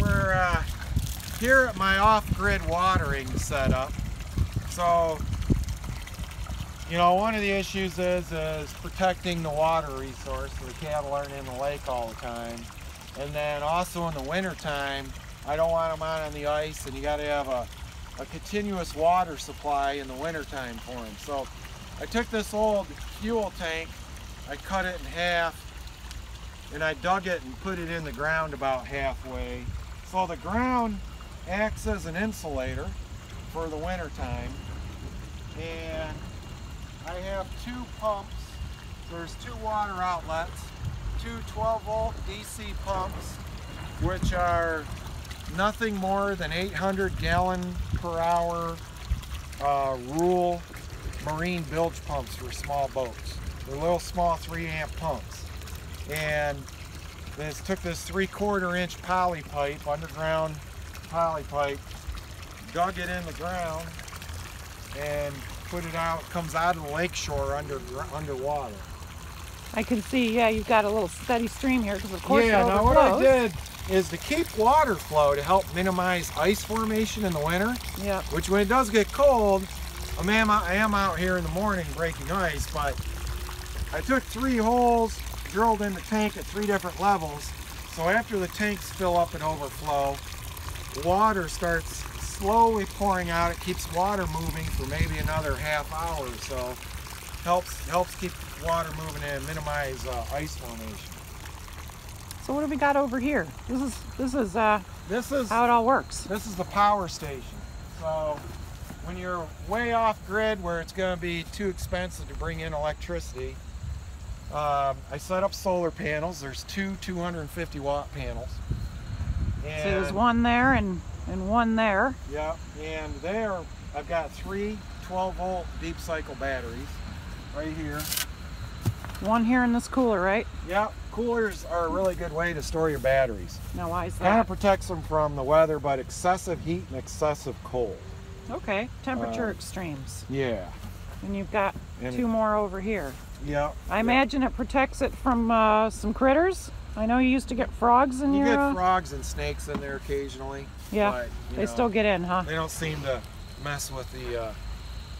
we're here at my off-grid watering setup. So, you know, one of the issues is protecting the water resource so the cattle aren't in the lake all the time. And then also in the winter time, I don't want them out on the ice, and you got to have a continuous water supply in the winter time for them. So I took this old fuel tank, I cut it in half, and I dug it and put it in the ground about halfway. So the ground acts as an insulator for the winter time. And I have two pumps. There's two water outlets, two 12-volt DC pumps, which are nothing more than 800 gallon per hour Rule marine bilge pumps for small boats. They're little small 3-amp pumps. And took this 3/4 inch poly pipe, underground poly pipe, dug it in the ground and put it out. It comes out of the lake shore underwater. I can see, yeah, you've got a little steady stream here because of course yeah, it now overflows. what I did is to keep water flow to help minimize ice formation in the winter. Yeah. Which when it does get cold, I am out here in the morning breaking ice, but I took 3 holes, drilled in the tank at 3 different levels. So after the tanks fill up and overflow, water starts slowly pouring out. It keeps water moving for maybe another half hour or so. Helps keep water moving and minimize ice formation. So what do we got over here? This is how it all works. This is the power station. So when you're way off grid where it's going to be too expensive to bring in electricity, I set up solar panels. There's two 250 watt panels. And so there's one there and one there. Yeah, and there I've got 3 12-volt deep cycle batteries right here. One here in this cooler, right? Yeah, coolers are a really good way to store your batteries. Now why is that? Kind of protects them from the weather, but excessive heat and excessive cold. Okay, temperature extremes. Yeah. And you've got 2 more over here. Yeah. I imagine it protects it from some critters. I know you used to get frogs in your... You get frogs and snakes in there occasionally. Yeah, but, they still get in, huh? They don't seem to mess with the...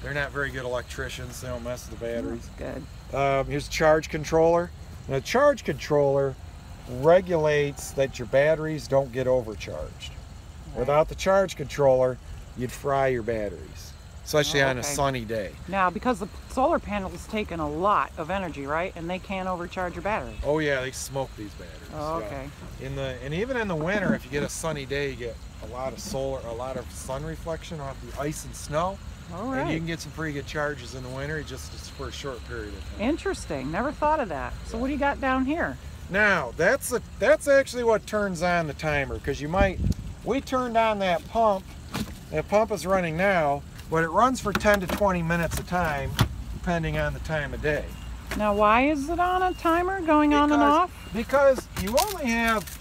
they're not very good electricians. They don't mess with the batteries. Good. Here's a charge controller. And a charge controller regulates that your batteries don't get overcharged. Right. Without the charge controller, you'd fry your batteries, especially on a sunny day. Now, because the solar panels taking a lot of energy, right? And they can't overcharge your battery. Oh yeah, they smoke these batteries. Oh, okay. Yeah. And even in the winter, if you get a sunny day, you get a lot of sun reflection off the ice and snow. All right. And you can get some pretty good charges in the winter, just for a short period of time. Interesting. Never thought of that. So what do you got down here? Now, that's actually what turns on the timer, because we turned on that pump. That pump is running now, but it runs for 10 to 20 minutes a time, depending on the time of day. Now, why is it on a timer going on and off? Because you only have,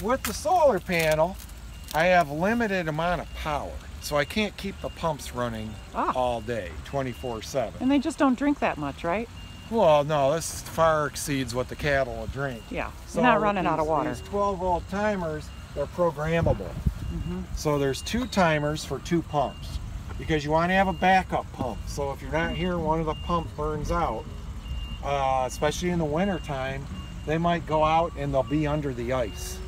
with the solar panel, I have limited amount of power. So I can't keep the pumps running all day, 24/7. And they just don't drink that much, right? Well, no, this far exceeds what the cattle will drink. Yeah, so you're not running out of water. These 12-volt timers, they're programmable. So there's 2 timers for 2 pumps, because you want to have a backup pump. So if you're not here, one of the pumps burns out, especially in the winter time, they might go out and they'll be under the ice.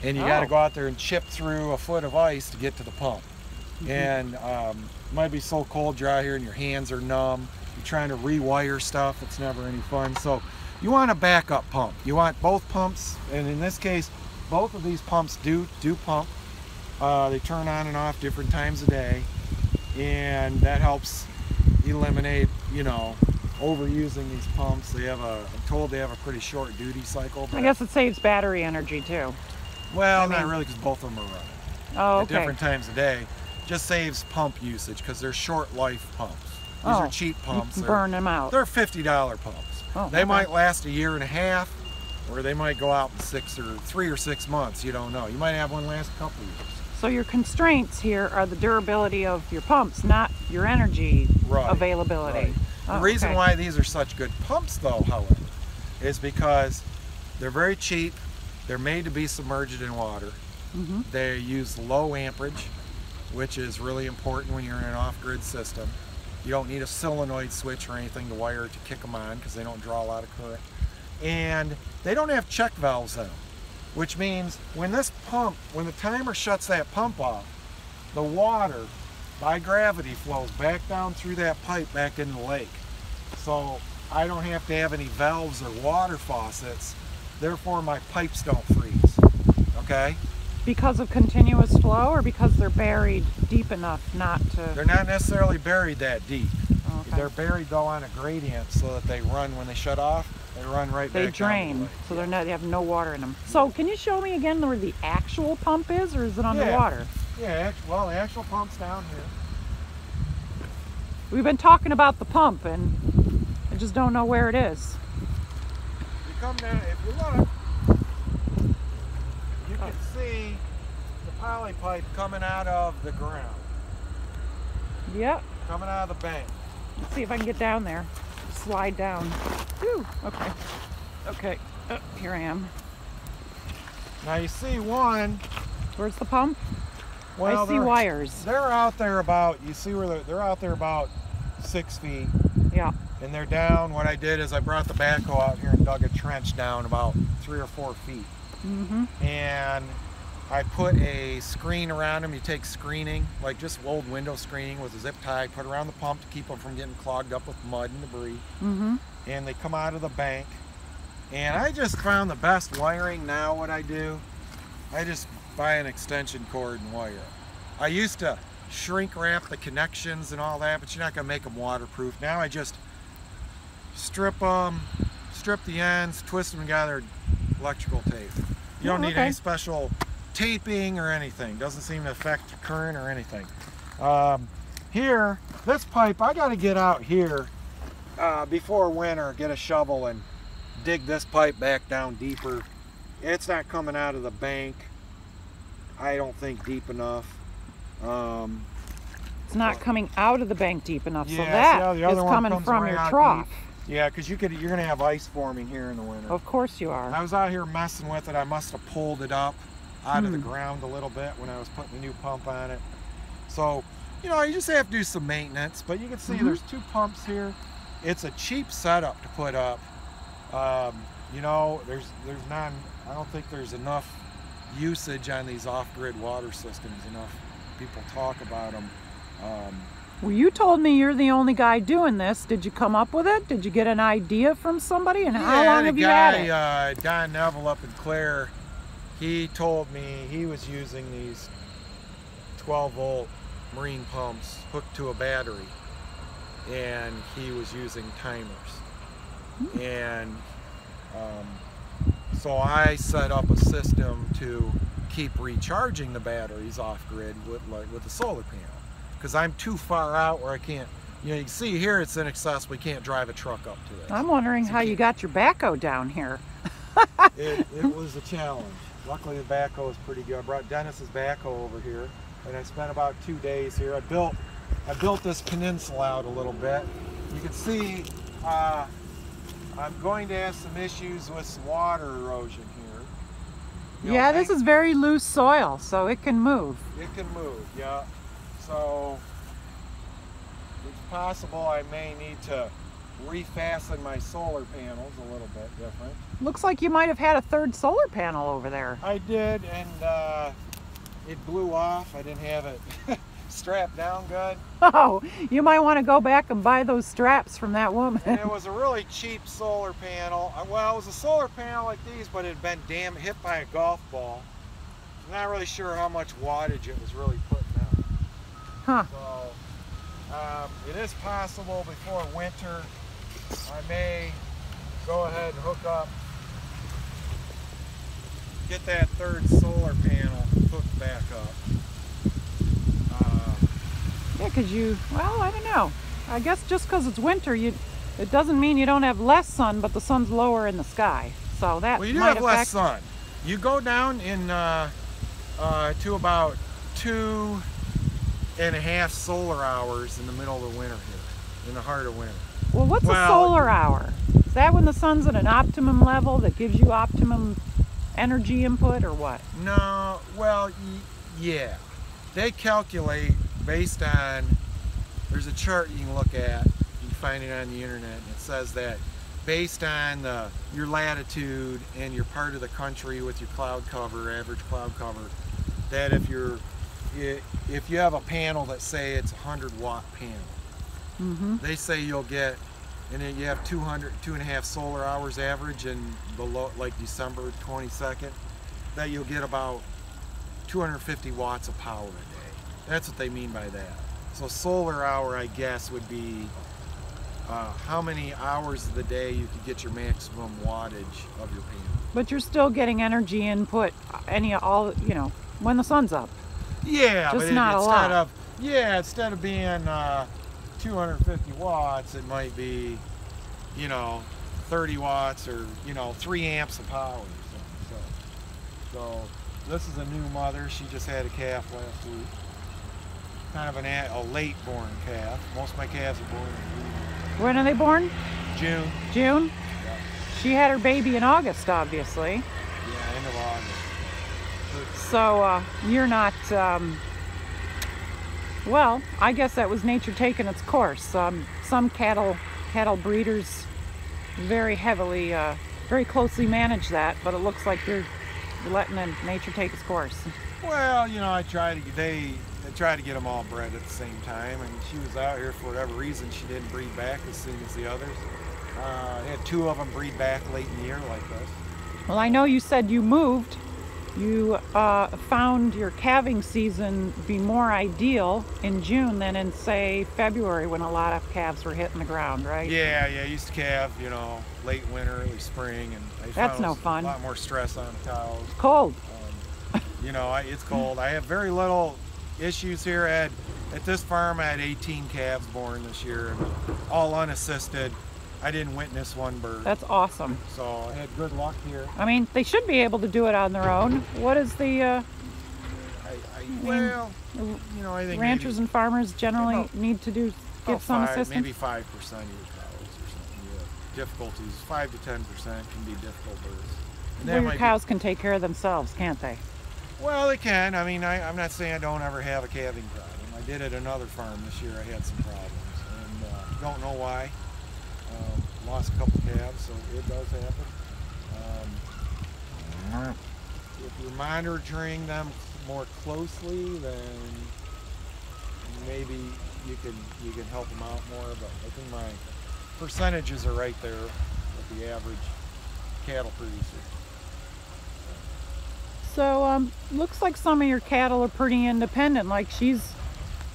And you got to go out there and chip through a foot of ice to get to the pump. And it might be so cold you're out here and your hands are numb. You're trying to rewire stuff. It's never any fun. So you want a backup pump. You want both pumps, and in this case, both of these pumps do pump. They turn on and off different times of day, and that helps eliminate, you know, overusing these pumps. I'm told they have a pretty short duty cycle. I guess it saves battery energy too. Well, not really, because both of them are running. Oh, okay. At different times of day. Just saves pump usage, because they're short life pumps. These are cheap pumps. You can burn them out. They're $50 pumps. Oh, they might last 1.5 years, or they might go out in 3 or 6 months. You don't know. You might have one last a couple years. So your constraints here are the durability of your pumps, not your energy availability. Right. The reason why these are such good pumps, though, however, is because they're very cheap. They're made to be submerged in water. They use low amperage, which is really important when you're in an off-grid system. You don't need a solenoid switch or anything to wire to kick them on because they don't draw a lot of current. And they don't have check valves in them, which means when this pump, when the timer shuts that pump off, the water by gravity flows back down through that pipe back into the lake. So I don't have to have any valves or water faucets, therefore my pipes don't freeze, okay? Because of continuous flow, or because they're buried deep enough not to... They're not necessarily buried that deep. Okay. They're buried though on a gradient so that they run, when they shut off, they run right back They down drain, the lake. so they're not, they have no water in them. So can you show me again where the actual pump is, or is it underwater? Yeah, well, the actual pump's down here. We've been talking about the pump and I just don't know where it is. You come down, if you look, you can see the poly pipe coming out of the ground. Yep. Coming out of the bank. Let's see if I can get down there. Slide down. Whew. Okay. Okay. Here I am. Now you see one. Where's the pump? Well, I see wires. They're out there about, you see where they're out there about 6 feet. Yeah. And they're down. What I did is I brought the backhoe out here and dug a trench down about 3 or 4 feet. And I put a screen around them. You take screening, like just old window screening with a zip tie, put around the pump to keep them from getting clogged up with mud and debris. And they come out of the bank. And I just found the best wiring now. What I do, I just buy an extension cord and wire. I used to shrink wrap the connections and all that, but you're not going to make them waterproof. Now I just strip the ends, twist them together, electrical tape. You don't need any special taping or anything. Doesn't seem to affect the current or anything. Here, this pipe, I got to get out here before winter, get a shovel and dig this pipe back down deeper. It's not coming out of the bank, I don't think, deep enough. It's not coming out of the bank deep enough, so yeah, that the other is one coming comes from right your out trough. deep. Yeah, because you're going to have ice forming here in the winter. Of course you are. I was out here messing with it. I must have pulled it up out of the ground a little bit when I was putting a new pump on it. So, you know, you just have to do some maintenance. But you can see there's 2 pumps here. It's a cheap setup to put up. You know, there's not, I don't think there's enough usage on these off-grid water systems. Enough people talk about them. Well, you told me you're the only guy doing this. Did you come up with it? Did you get an idea from somebody? And how long have you had it? Don Neville up in Clare, he told me he was using these 12-volt marine pumps hooked to a battery, and he was using timers. And so I set up a system to keep recharging the batteries off-grid with a solar panel. Because I'm too far out where I can't, you know, you can see here it's inaccessible. You can't drive a truck up to this. I'm wondering how you got your backhoe down here. It was a challenge. Luckily the backhoe is pretty good. I brought Dennis's backhoe over here, and I spent about 2 days here. I built this peninsula out a little bit. You can see I'm going to have some issues with some water erosion here. You know, Yeah, this is very loose soil, so it can move. It can move, yeah. So it's possible I may need to refasten my solar panels a little bit different. Looks like you might have had a 3rd solar panel over there. I did, and it blew off. I didn't have it strapped down good. Oh, you might want to go back and buy those straps from that woman. And it was a really cheap solar panel. Well, it was a solar panel like these, but it had been hit by a golf ball. I'm not really sure how much wattage it was really putting out. Huh. So it is possible before winter I may go ahead and hook up, get that 3rd solar panel hooked back up. Yeah, because well, I don't know. I guess just because it's winter, it doesn't mean you don't have less sun, but the sun's lower in the sky. So that well, you do might have less sun. You go down in to about 2.5 solar hours in the middle of the winter here, in the heart of winter. Well, what's a solar hour? Is that when the sun's at an optimum level that gives you optimum energy input or what? No, well, yeah. They calculate based on, there's a chart you can look at, you can find it on the internet, and it says that based on your latitude and your part of the country with your cloud cover, average cloud cover, that if you have a panel that say it's a 100-watt panel, they say you'll get, and then you have 2.5 solar hours average in below, like December 22nd, that you'll get about 250 watts of power a day. That's what they mean by that. So solar hour, I guess, would be how many hours of the day you could get your maximum wattage of your panel. But you're still getting energy input when the sun's up. Yeah, just but not a lot. Instead of being 250 watts, it might be, 30 watts or 3 amps of power or something. So this is a new mother. She just had a calf last week. Kind of a late born calf. Most of my calves are born in June. When are they born? June. June? Yeah. She had her baby in August, obviously. Yeah, end of August. So you're not, well, I guess that was nature taking its course. Some cattle breeders very heavily, very closely manage that, but it looks like you're letting nature take its course. Well, I try to get them all bred at the same time, and she was out here for whatever reason. She didn't breed back as soon as the others. I had 2 of them breed back late in the year like this. Well, I know you said you moved. You found your calving season be more ideal in June than in, say, February when a lot of calves were hitting the ground, right? Yeah, I used to calve, late winter, early spring, and I That's found no fun. A lot more stress on the cows. Cold. It's cold. I have very little issues here. At this farm, I had 18 calves born this year, and all unassisted. I didn't witness one bird. That's awesome. So I had good luck here. I mean, they should be able to do it on their own. What is the, I think ranchers and farmers generally need to give some assistance? Maybe 5% of your cows or something. Yeah. Difficulties, 5 to 10% can be difficult birds. Well, your cows can take care of themselves, can't they? Well, they can. I mean, I'm not saying I don't ever have a calving problem. I did at another farm this year. I had some problems, and don't know why. Lost a couple calves, so it does happen. If you're monitoring them more closely, then maybe you can help them out more. But I think my percentages are right there with the average cattle producer. So looks like some of your cattle are pretty independent. Like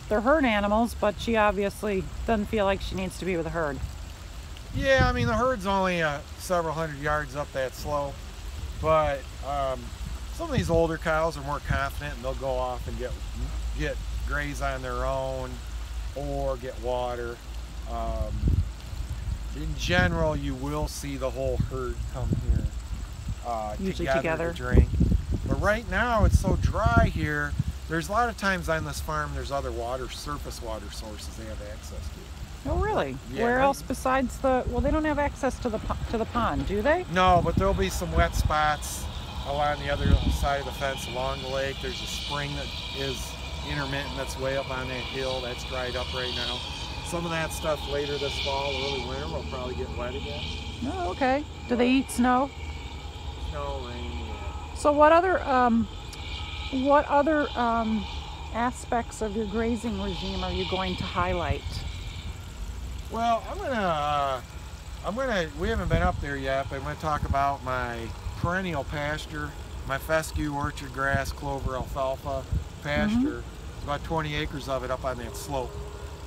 they're herd animals, but she obviously doesn't feel like she needs to be with a herd. Yeah, I mean, the herd's only several hundred yards up that slope, but some of these older cows are more confident, and they'll go off and get graze on their own or get water. In general, you will see the whole herd come here usually together to drink. But right now, it's so dry here. There's a lot of times on this farm, there's other surface water sources they have access to. Oh, really? Yeah, where else besides well, they don't have access to the pond, do they? No, but there'll be some wet spots along the other side of the fence along the lake. There's a spring that is intermittent that's way up on that hill. That's dried up right now. Some of that stuff later this fall, early winter, will probably get wet again. Oh, okay. Do they eat snow? Snow, rain, yeah. So what other aspects of your grazing regime are you going to highlight? Well, we haven't been up there yet, but I'm going to talk about my perennial pasture, my fescue, orchard grass, clover, alfalfa pasture. It's about 20 acres of it up on that slope.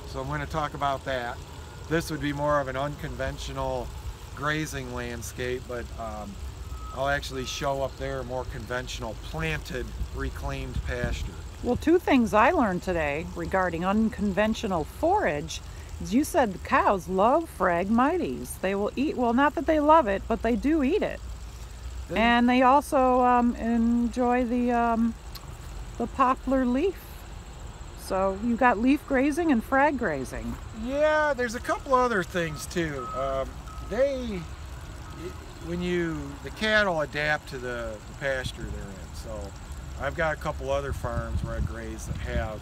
So I'm going to talk about that. This would be more of an unconventional grazing landscape, but I'll actually show up there a more conventional planted, reclaimed pasture. Well, 2 things I learned today regarding unconventional forage. You said the cows love Phragmites. They will eat, well, not that they love it, but they do eat it. And they also enjoy the poplar leaf. So you got leaf grazing and frag grazing. Yeah, there's a couple other things too. the cattle adapt to the pasture they're in. So I've got a couple other farms where I graze that have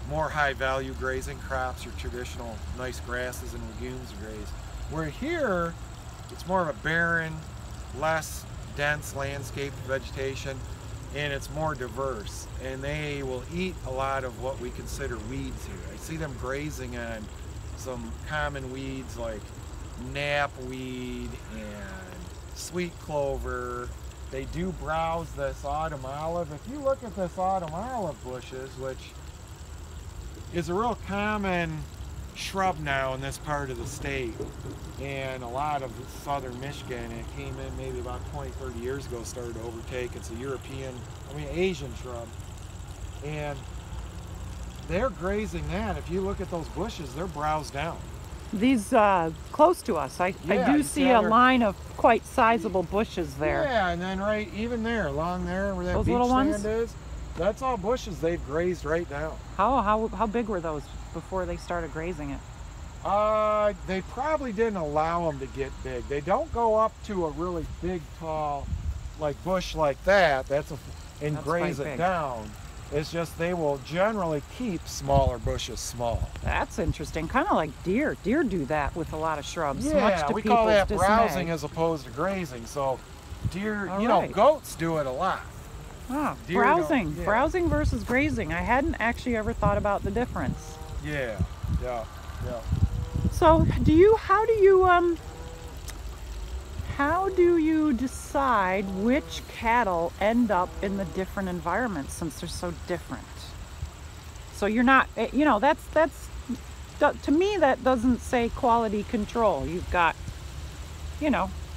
more high value grazing crops or traditional nice grasses and legumes to graze. Where here, it's more of a barren, less dense landscape vegetation, and it's more diverse. And they will eat a lot of what we consider weeds here. I see them grazing on some common weeds like knapweed and sweet clover. They do browse this autumn olive. If you look at this autumn olive bushes, which is a real common shrub now in this part of the state and a lot of southern Michigan, it came in maybe about 20-30 years ago, started to overtake. It's a Asian shrub, and they're grazing that. If you look at those bushes, they're browsed down. These close to us, I do see a line of quite sizable bushes there. Yeah, and then right even there, along there where that those beach little sand ones? is, that's all bushes they've grazed right now. How big were those before they started grazing it? They probably didn't allow them to get big. They don't go up to a really big, tall, like bush like that. That's graze it down. It's just they will generally keep smaller bushes small. That's interesting. Kind of like deer. Deer do that with a lot of shrubs. Yeah, much to we call that dismay. browsing as opposed to grazing. So deer, All you right. know, goats do it a lot. Ah, Deer browsing. don't, yeah. Browsing versus grazing. I hadn't actually ever thought about the difference. Yeah. So, how do you decide which cattle end up in the different environments since they're so different? So you're not, to me that doesn't say quality control. You've got,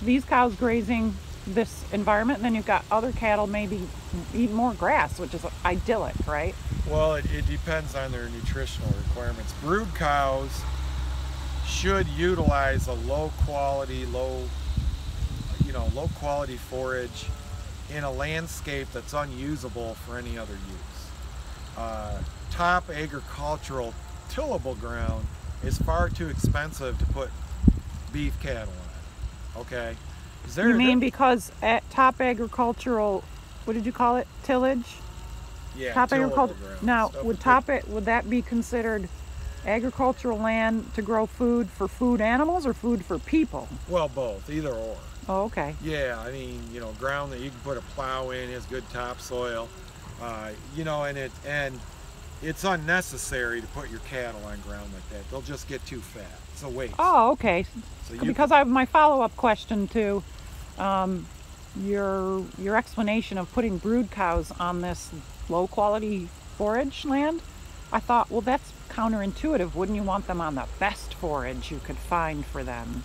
these cows grazing this environment, and then you've got other cattle maybe eat more grass, which is idyllic, right? Well, it depends on their nutritional requirements. Brood cows should utilize a low quality forage in a landscape that's unusable for any other use. Top agricultural tillable ground is far too expensive to put beef cattle on. Okay. You mean because at top agricultural, what did you call it? Tillage? Yeah. Top agriculture. Ground. Now, would that be considered agricultural land to grow food for food animals or food for people? Well, both, either or. Oh, okay. Yeah, I mean, ground that you can put a plow in, has good topsoil, and it's unnecessary to put your cattle on ground like that. They'll just get too fat. It's a waste. Oh, okay. So because I have my follow-up question to your explanation of putting brood cows on this low-quality forage land. I thought, well, that's counterintuitive. Wouldn't you want them on the best forage you could find for them?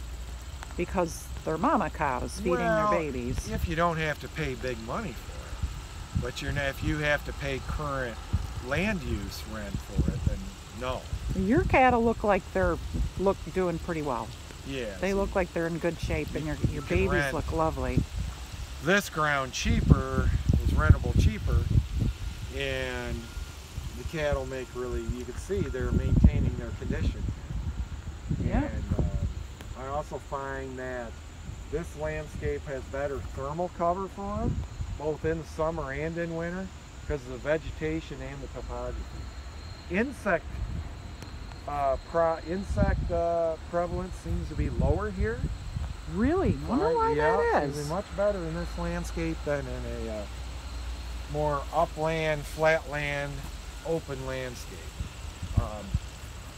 Because they're mama cows feeding their babies. If you don't have to pay big money for it, but if you have to pay current land use rent for it, then no. Your cattle look like they're doing pretty well. Yeah. They look like they're in good shape, and your babies look lovely. This ground cheaper is rentable cheaper, and the cattle make you can see they're maintaining their condition. Yeah. And I also find that this landscape has better thermal cover for them, both in the summer and in winter, because of the vegetation and the topography. Insect prevalence seems to be lower here. Really? Wonder why that Seems to is. be much better in this landscape than in a more upland, flatland, open landscape.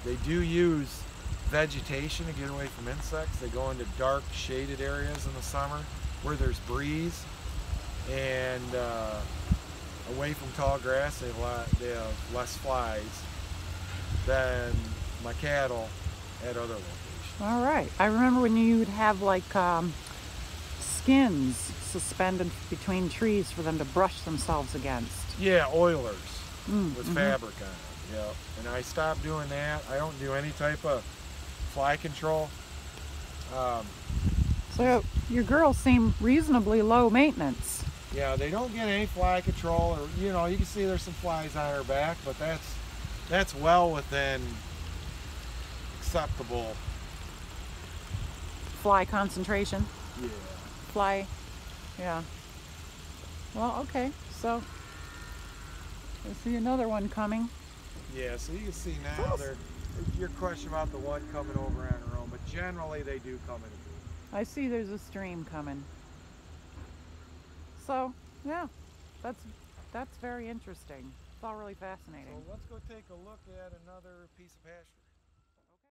They do use vegetation to get away from insects. They go into dark, shaded areas in the summer where there's breeze, and away from tall grass, they have less flies than my cattle at other locations. All right. I remember when you'd have like skins suspended between trees for them to brush themselves against. Yeah, oilers with fabric on it. Yeah, and I stopped doing that. I don't do any type of fly control. So your girls seem reasonably low maintenance. Yeah, they don't get any fly control, or you can see there's some flies on her back, but that's well within acceptable Fly concentration. Yeah. fly. Yeah. Well, okay. So I see another one coming. Yeah, so you can see now your question about the one coming over on her own, but generally they do come in a group. I see there's a stream coming. So, yeah, that's very interesting. It's all really fascinating. So let's go take a look at another piece of pasture.